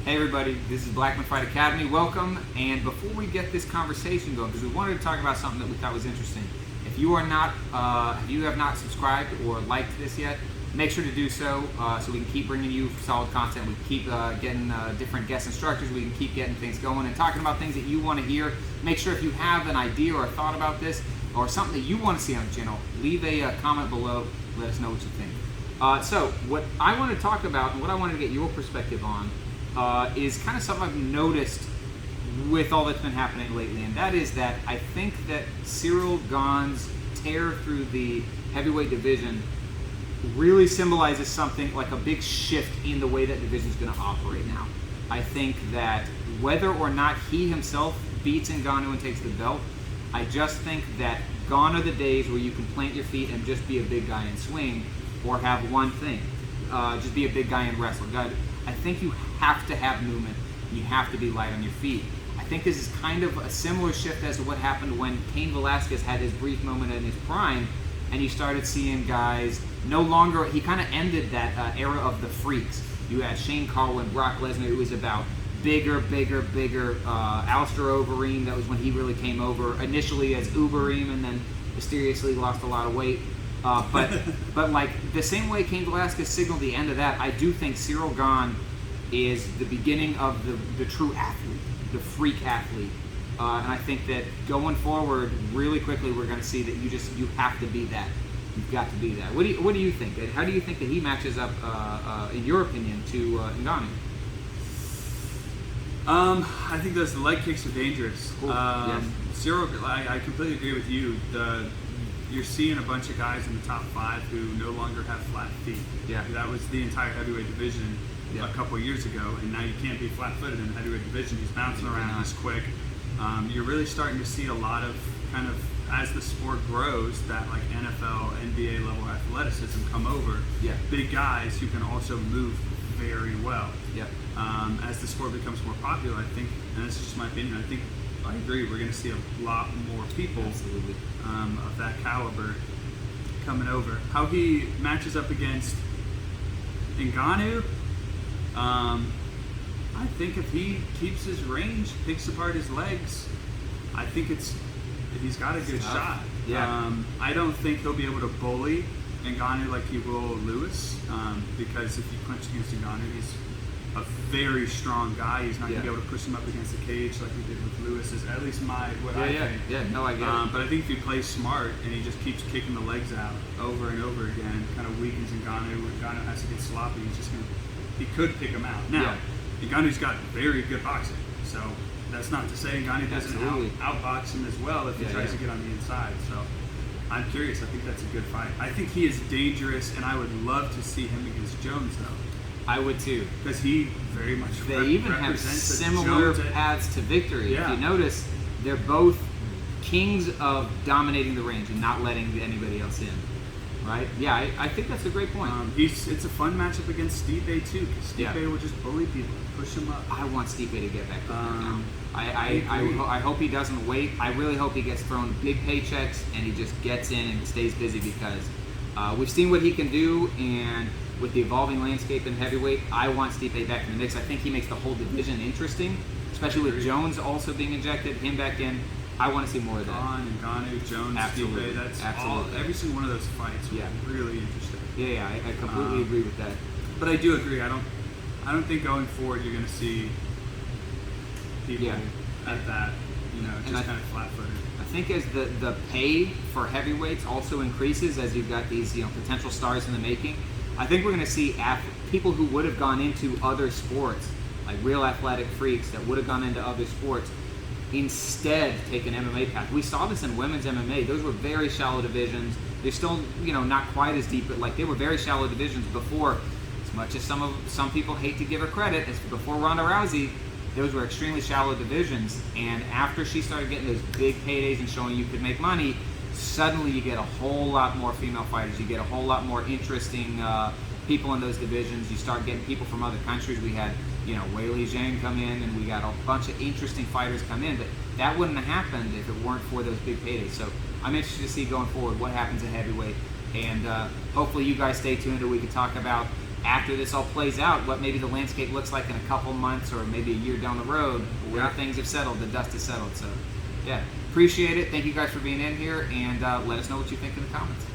Hey everybody, this is Blackman Fight Academy. Welcome. And before we get this conversation going, because we wanted to talk about something that we thought was interesting. If you are not, if you have not subscribed or liked this yet, make sure to do so, so we can keep bringing you solid content. We can keep getting different guest instructors. We can keep getting things going and talking about things that you want to hear. Make sure if you have an idea or a thought about this or something that you want to see on the channel, leave a comment below. Let us know what you think. So what I want to talk about and what I wanted to get your perspective on is kind of something I've noticed with all that's been happening lately, and that is that I think that Cyril Gane's tear through the heavyweight division really symbolizes something like a big shift in the way that division is going to operate now. I think that whether or not he himself beats Ngannou and takes the belt, I just think that gone are the days where you can plant your feet and just be a big guy and swing, or have one thing, just be a big guy and wrestle. I think you have to have movement. You have to be light on your feet. I think this is kind of a similar shift as to what happened when Cain Velasquez had his brief moment in his prime, and you started seeing guys no longer, he kind of ended that era of the freaks. You had Shane Carwin, Brock Lesnar. It was about bigger. Alistair Overeem, that was when he really came over, initially as Ubereem, and then mysteriously lost a lot of weight. But like the same way Cain Velasquez signaled the end of that, I do think Cyril Gane is the beginning of the true athlete, the freak athlete. And I think that going forward, really quickly, we're going to see that you have to be that. You've got to be that. What do you think? How do you think that he matches up, in your opinion, to Ngannou? I think those leg kicks are dangerous. Cool. Yes. Cyril, I completely agree with you. You're seeing a bunch of guys in the top 5 who no longer have flat feet. Yeah. That was the entire heavyweight division a couple of years ago, and now you can't be flat-footed in the heavyweight division. He's bouncing around, he's quick. You're really starting to see a lot of kind of, as the sport grows, that like NFL, NBA level athleticism come over. Yeah. Big guys who can also move very well. Yeah. As the sport becomes more popular, I think, and this is just my opinion, I agree, we're going to see a lot more people of that caliber coming over. How he matches up against Ngannou, I think if he keeps his range, picks apart his legs, I think he's got a good shot. Yeah. I don't think he'll be able to bully Ngannou like he will Lewis, because if you clinch against Ngannou, he's a very strong guy. He's not going to be able to push him up against the cage like he did with Lewis, is at least I think. Yeah, no, I get it. But I think if he plays smart and he just keeps kicking the legs out over and over again, kind of weakens Ngannou. Ngannou has to get sloppy. He could pick him out. Now, Ngannou's got very good boxing, so that's not to say Ngannou doesn't outbox him as well if he tries to get on the inside. So I'm curious. I think that's a good fight. I think he is dangerous, and I would love to see him against Jones, though. I would too. Because he very much They even have similar paths to victory. Yeah. If you notice, they're both kings of dominating the range and not letting anybody else in. Right? Yeah, I think that's a great point. It's a fun matchup against Stipe too, because Stipe will just bully people, push him up. I want Stipe to get back there now. I hope he doesn't wait. I really hope he gets thrown big paychecks and he just gets in and stays busy, because we've seen what he can do, and with the evolving landscape in heavyweight, I want Stipe back in the mix. I think he makes the whole division interesting, especially with Jones also being injected, him back in. I want to see more of that. Ngannou, Jones, Stipe, that's every single one of those fights was really interesting. Yeah, I completely agree with that. But I do agree. I don't think going forward you're going to see people at that, just kind of flat-footed. I think as the pay for heavyweights also increases, as you've got these potential stars in the making, I think we're going to see people who would have gone into other sports, like real athletic freaks that would have gone into other sports, instead take an MMA path. We saw this in women's MMA. Those were very shallow divisions. They're still, not quite as deep, but like they were very shallow divisions before. As much as some people hate to give her credit, as before Ronda Rousey, those were extremely shallow divisions. And after she started getting those big paydays and showing you could make money, suddenly you get a whole lot more female fighters. You get a whole lot more interesting people in those divisions. You start getting people from other countries. We had, Weili Zhang come in, and we got a bunch of interesting fighters come in. But that wouldn't have happened if it weren't for those big paydays. So I'm interested to see going forward what happens in heavyweight. And hopefully you guys stay tuned, or we can talk about after this all plays out, what maybe the landscape looks like in a couple months or maybe a year down the road, where things have settled, the dust has settled. So, yeah, appreciate it. Thank you guys for being in here, and let us know what you think in the comments.